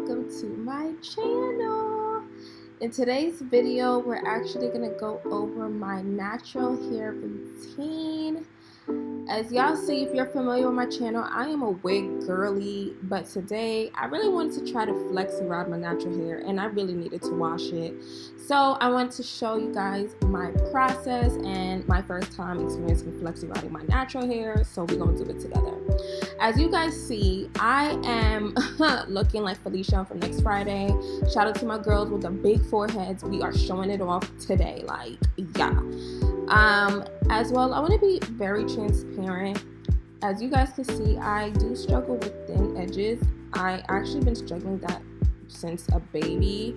welcome to my channel. In today's video, we're actually gonna go over my natural hair routine. As y'all see, if you're familiar with my channel, I am a wig girly, but today I really wanted to try to flexi rod my natural hair and I really needed to wash it. So I want to show you guys my process and my first time experiencing flexi rodding my natural hair, so we're gonna do it together. As you guys see, I am looking like Felicia from next Friday. Shout out to my girls with the big foreheads. We are showing it off today, like, yeah. As well, I want to be very transparent. As you guys can see, I do struggle with thin edges. I actually been struggling that since a baby.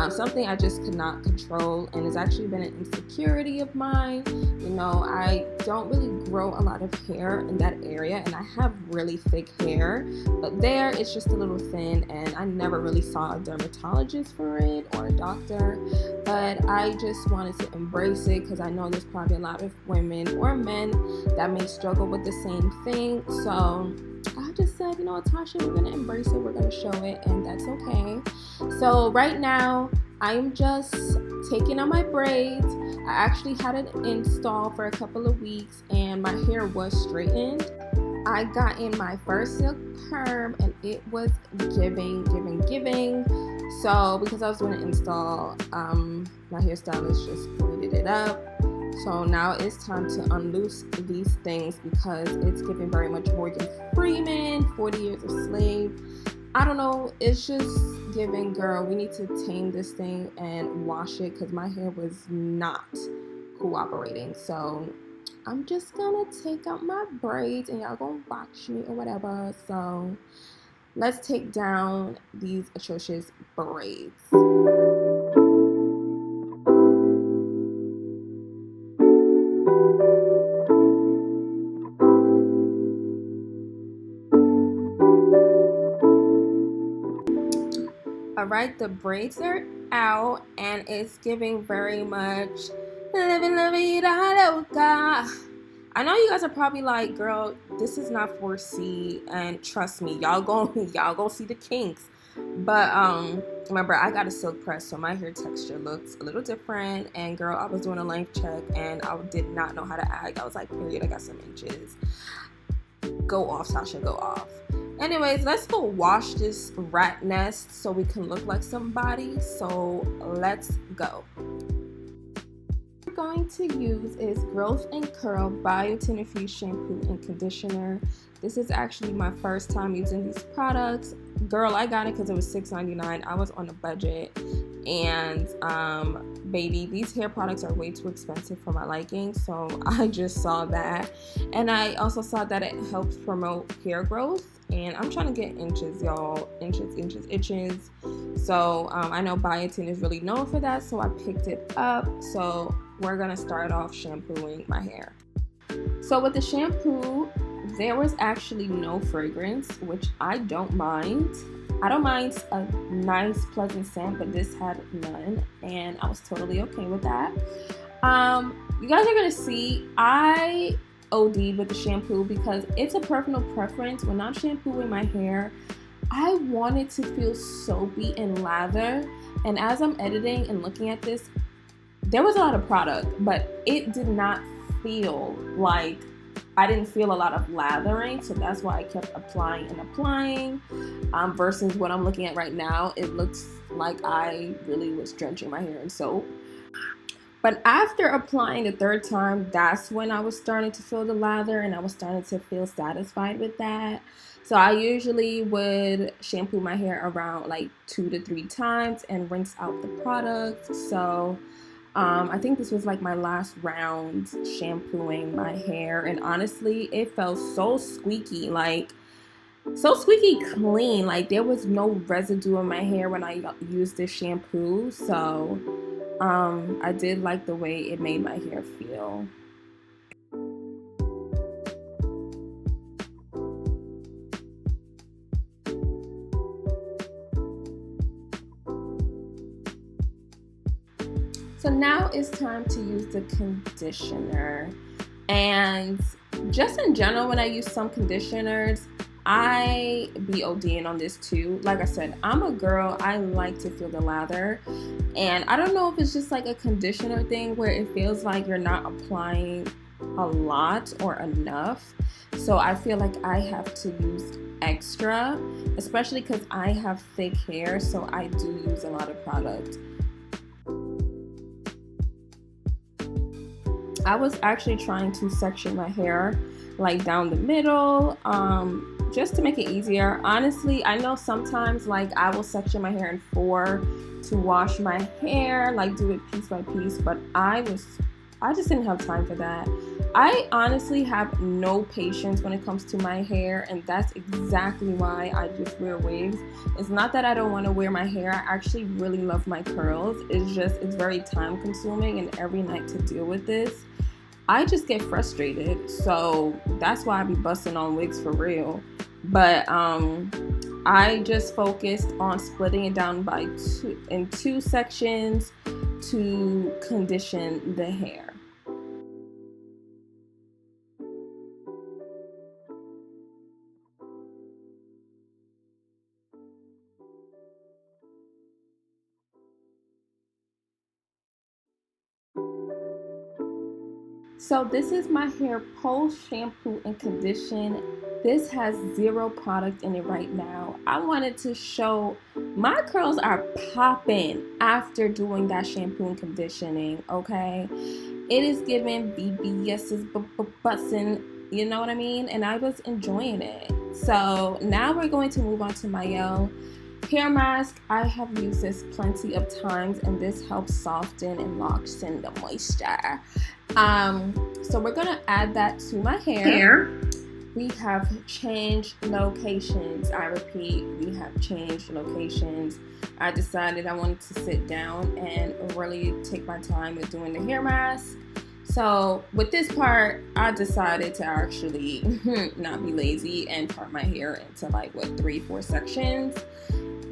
Something I just could not control, and it's actually been an insecurity of mine. You know, I don't really grow a lot of hair in that area, and I have really thick hair, but there it's just a little thin, and I never really saw a dermatologist for it or a doctor, but I just wanted to embrace it because I know there's probably a lot of women or men that may struggle with the same thing. So I just said, you know, Tasha, we're gonna embrace it, we're gonna show it, and that's okay. So right now I'm just taking out my braids. I actually had it installed for a couple of weeks and my hair was straightened. I got in my first silk perm and it was giving. So because I was doing an install, my hairstylist just braided it up. So now it's time to unloose these things because it's giving very much Morgan Freeman, 40 Years a Slave. I don't know, it's just giving, girl, we need to tame this thing and wash it because my hair was not cooperating. So I'm just gonna take out my braids and y'all gonna watch me or whatever. So let's take down these atrocious braids. Alright, the braids are out and it's giving very much living la vida loca. I know you guys are probably like, girl, this is not 4C, and trust me, y'all gonna see the kinks. But remember, I got a silk press, so my hair texture looks a little different. And girl, I was doing a length check and I did not know how to act. I was like, period, I got some inches. Go off, Tasha, go off. Anyways, let's go wash this rat nest so we can look like somebody. So let's go. What we're going to use is Growth and Curl Biotin Infused Shampoo and Conditioner. This is actually my first time using these products. Girl, I got it because it was $6.99. I was on a budget. And baby, these hair products are way too expensive for my liking, so I just saw that. And I also saw that it helps promote hair growth, and I'm trying to get inches, y'all. Inches. So I know biotin is really known for that, so I picked it up. So we're gonna start off shampooing my hair. So with the shampoo, there was actually no fragrance, which I don't mind. I don't mind a nice pleasant scent, but this had none, and I was totally okay with that. You guys are gonna see I OD'd with the shampoo because it's a personal preference. When I'm shampooing my hair, I want it to feel soapy and lather, and as I'm editing and looking at this, there was a lot of product, but it did not feel like, I didn't feel a lot of lathering, so that's why I kept applying and applying. Versus what I'm looking at right now, it looks like I really was drenching my hair in soap. But after applying the third time, that's when I was starting to feel the lather and I was starting to feel satisfied with that. So I usually would shampoo my hair around like 2 to 3 times and rinse out the product. So I think this was like my last round shampooing my hair, and honestly it felt so squeaky, like so squeaky clean, like there was no residue in my hair when I used this shampoo. So I did like the way it made my hair feel. So now it's time to use the conditioner. And just in general, when I use some conditioners, I be ODing on this too. Like I said, I'm a girl. I like to feel the lather. And I don't know if it's just like a conditioner thing where it feels like you're not applying a lot or enough. So I feel like I have to use extra, especially because I have thick hair. So I do use a lot of product. I was actually trying to section my hair like down the middle, just to make it easier. Honestly, I know sometimes like I will section my hair in 4 to wash my hair, like do it piece by piece, but I just didn't have time for that. I honestly have no patience when it comes to my hair, and that's exactly why I just wear wigs. It's not that I don't want to wear my hair. I actually really love my curls. It's very time consuming, and every night to deal with this, I just get frustrated. So that's why I be busting on wigs for real. But I just focused on splitting it down in two sections to condition the hair. So this is my hair post shampoo and condition. This has 0 product in it right now. I wanted to show my curls are popping after doing that shampoo and conditioning, okay? It is giving BBS's bussin', you know what I mean? And I was enjoying it. So now we're going to move on to my hair mask. I have used this plenty of times, and this helps soften and locks in the moisture. So we're gonna add that to my hair. We have changed locations. I repeat, we have changed locations. I decided I wanted to sit down and really take my time with doing the hair mask. So with this part, I decided to actually not be lazy and part my hair into like 3-4 sections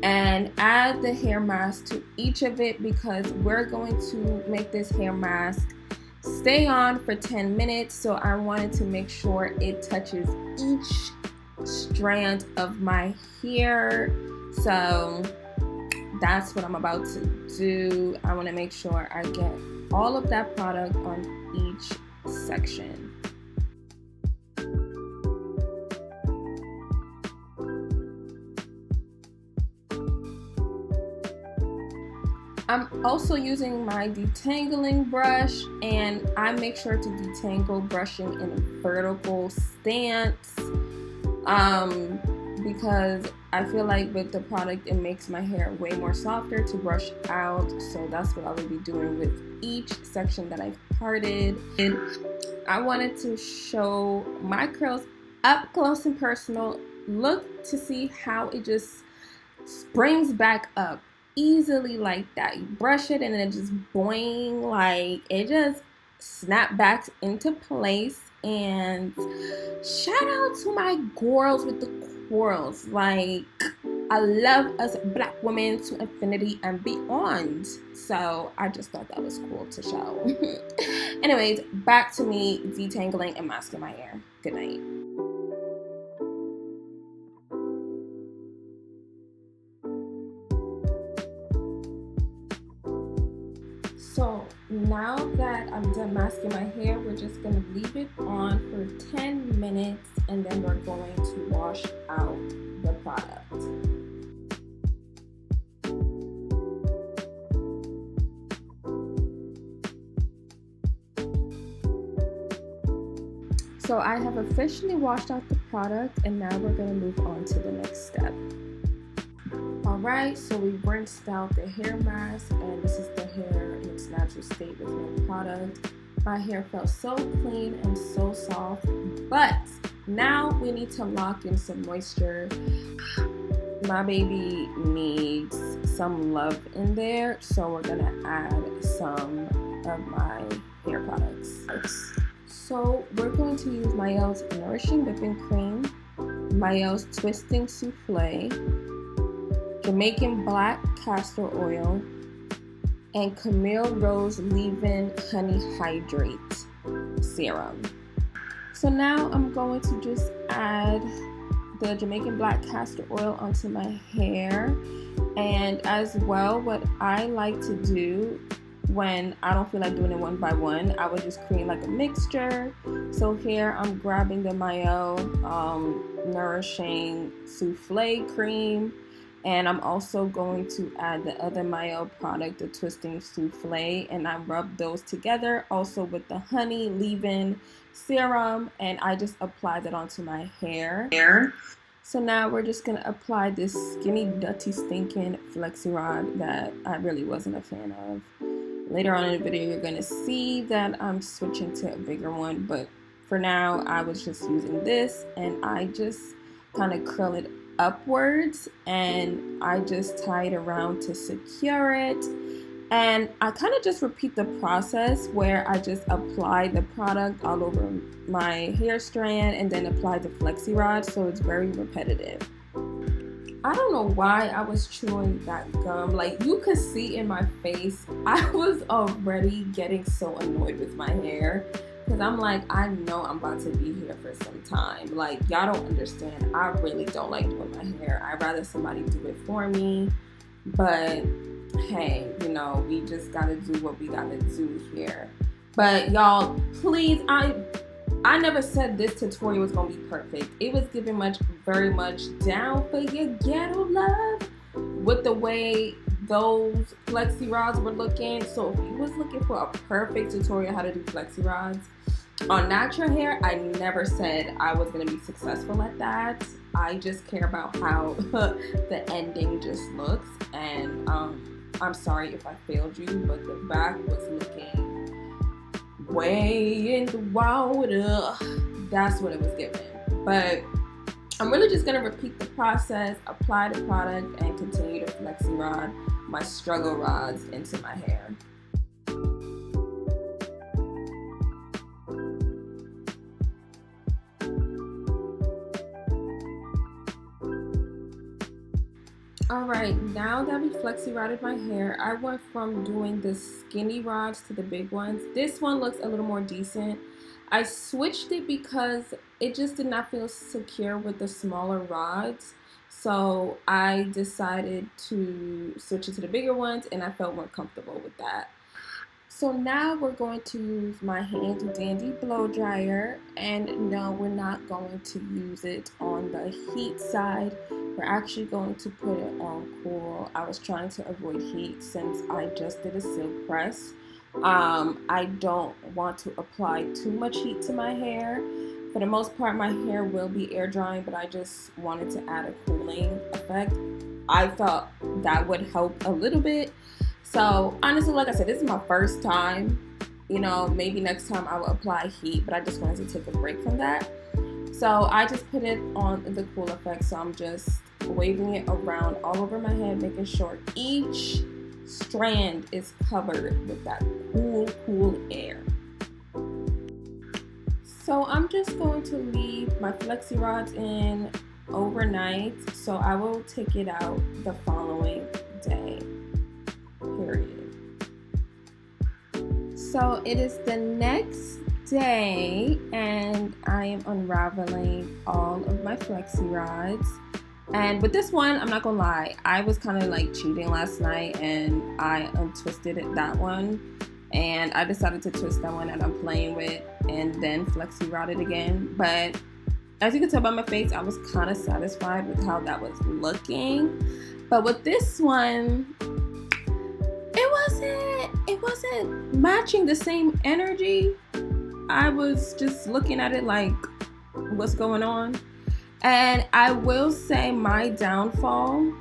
and add the hair mask to each of it, because we're going to make this hair mask stay on for 10 minutes. So I wanted to make sure it touches each strand of my hair. So that's what I'm about to do. I want to make sure I get all of that product on each section. I'm also using my detangling brush, and I make sure to detangle brushing in a vertical stance because I feel like with the product it makes my hair way more softer to brush out. So that's what I will be doing with each section that I've parted. And I wanted to show my curls up close and personal. Look to see how it just springs back up easily like that. You brush it and it just boing, like it just snap back into place. And shout out to my girls with the quarrels. Like, I love us black women to infinity and beyond. So I just thought that was cool to show. Anyways, back to me detangling and masking my hair. Good night. So now that I'm done masking my hair, we're just going to leave it on for 10 minutes and then we're going to wash out the product. So I have officially washed out the product, and now we're going to move on to the next step. Alright, so we rinsed out the hair mask, and this is the hair in its natural state with no product. My hair felt so clean and so soft, but now we need to lock in some moisture. My baby needs some love in there, so we're gonna add some of my hair products. So we're going to use Maelle's Nourishing Whipping Cream, Maelle's Twisting Souffle, Jamaican Black Castor Oil, and Camille Rose Leave-In Honey Hydrate Serum. So now I'm going to just add the Jamaican black castor oil onto my hair. And as well, what I like to do when I don't feel like doing it one by one, I would just create like a mixture. So here I'm grabbing the Mayo Nourishing Souffle Cream, and I'm also going to add the other Mayo product, the Twisting Souffle, and I rub those together also with the honey leave-in serum, and I just apply that onto my hair. So now we're just going to apply this skinny, dirty, stinking Flexi rod that I really wasn't a fan of. Later on in the video, you're going to see that I'm switching to a bigger one, but for now, I was just using this, and I just kind of curl it upwards, and I just tie it around to secure it. And I kind of just repeat the process where I just apply the product all over my hair strand and then apply the Flexi rod, so it's very repetitive. I don't know why I was chewing that gum. Like, you could see in my face, I was already getting so annoyed with my hair. Because I'm like, I know I'm about to be here for some time. Like, y'all don't understand. I really don't like doing my hair. I'd rather somebody do it for me. But, hey, you know, we just got to do what we got to do here. But, y'all, please, I never said this tutorial was going to be perfect. It was giving very much down for your ghetto love with the way those Flexi rods were looking. So if you was looking for a perfect tutorial how to do Flexi rods on natural hair, I never said I was going to be successful at that. I just care about how the ending just looks. And I'm sorry if I failed you, but the back was looking way in the water. That's what it was giving. But I'm really just going to repeat the process, apply the product, and continue to Flexi rod my struggle rods into my hair. Alright, now that we Flexi rodded my hair, I went from doing the skinny rods to the big ones. This one looks a little more decent. I switched it because it just did not feel secure with the smaller rods. So I decided to switch it to the bigger ones, and I felt more comfortable with that. So now we're going to use my handy dandy blow dryer, and no, we're not going to use it on the heat side. We're actually going to put it on cool. I was trying to avoid heat since I just did a silk press. I don't want to apply too much heat to my hair. For the most part, my hair will be air drying, but I just wanted to add a cooling effect. I felt that would help a little bit. So honestly, like I said, this is my first time. You know, maybe next time I will apply heat, but I just wanted to take a break from that. So I just put it on the cool effect. So I'm just waving it around all over my head, making sure each strand is covered with that cool air. So I'm just going to leave my Flexi rods in overnight. So I will take it out the following day. Period. So it is the next day, and I am unraveling all of my Flexi rods. And with this one, I'm not gonna lie, I was kind of like cheating last night, and I untwisted that one, and I decided to twist that one that I'm playing with and then Flexi rod it again. But as you can tell by my face, I was kind of satisfied with how that was looking. But with this one, it wasn't matching the same energy. I was just looking at it like, what's going on? And I will say my downfall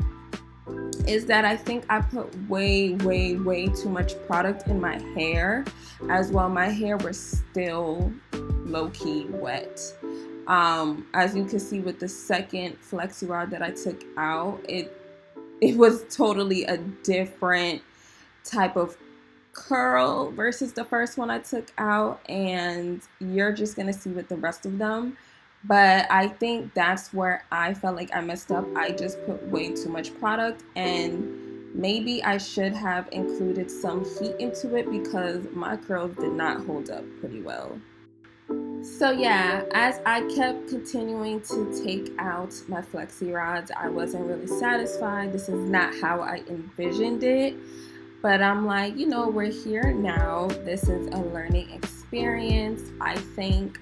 is that I think I put way too much product in my hair. As well, my hair was still low-key wet. As you can see with the second Flexi rod that I took out, it was totally a different type of curl versus the first one I took out, and you're just gonna see with the rest of them. But I think that's where I felt like I messed up. I just put way too much product, and maybe I should have included some heat into it because my curls did not hold up pretty well. So yeah, as I kept continuing to take out my flexi rods, I wasn't really satisfied. This is not how I envisioned it. But I'm like, we're here now. This is a learning experience. I think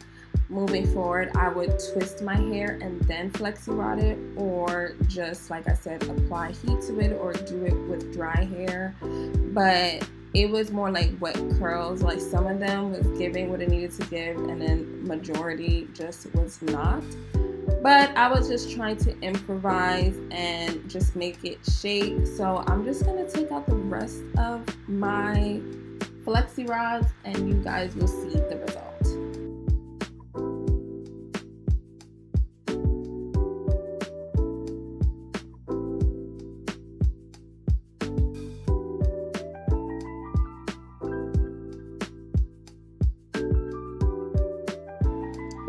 moving forward, I would twist my hair and then flexi rod it, or just, like I said, apply heat to it, or do it with dry hair. But it was more like wet curls. Like some of them was giving what it needed to give, and then majority just was not. But I was just trying to improvise and just make it shake. So I'm just going to take out the rest of my flexi rods and you guys will see the result.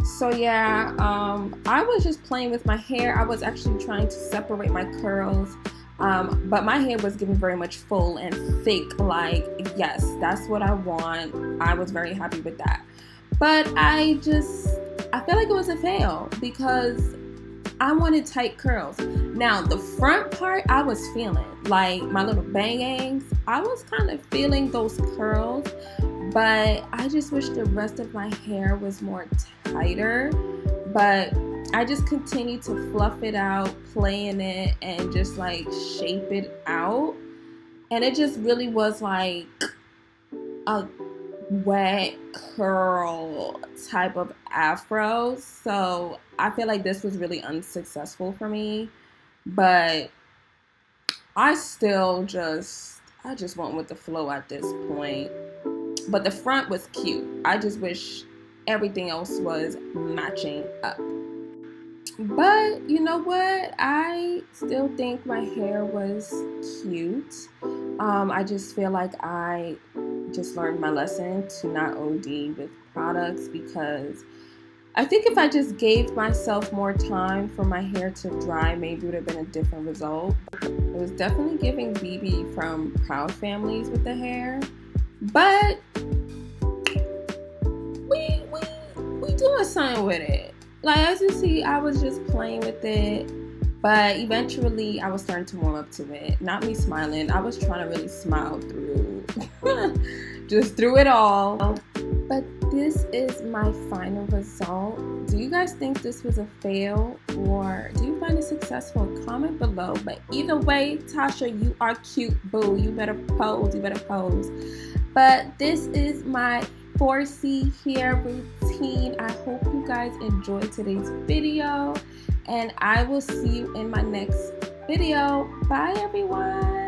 So yeah, I was just playing with my hair. I was actually trying to separate my curls, but my hair was getting very much full and thick. Like, yes, that's what I want. I was very happy with that. But I feel like it was a fail because I wanted tight curls. Now, the front part, I was feeling, like my little bangs, I was kind of feeling those curls. But I just wish the rest of my hair was more tighter. But I just continued to fluff it out, play in it, and just like shape it out. And it just really was like a wet curl type of afro. So I feel like this was really unsuccessful for me. But I just went with the flow at this point. But the front was cute. I just wish everything else was matching up. But you know what? I still think my hair was cute. I just feel like I just learned my lesson to not OD with products, because I think if I just gave myself more time for my hair to dry, maybe it would have been a different result. It was definitely giving BB from Proud Families with the hair. But we doing something with it. Like, as you see, I was just playing with it, but eventually I was starting to warm up to it. Not me smiling. I was trying to really smile through just through it all. But this is my final result. Do you guys think this was a fail, or do you find it successful? Comment below. But either way, Tasha, you are cute, boo. You better pose. But this is my 4C hair routine. I hope you guys enjoyed today's video, and I will see you in my next video. Bye, everyone.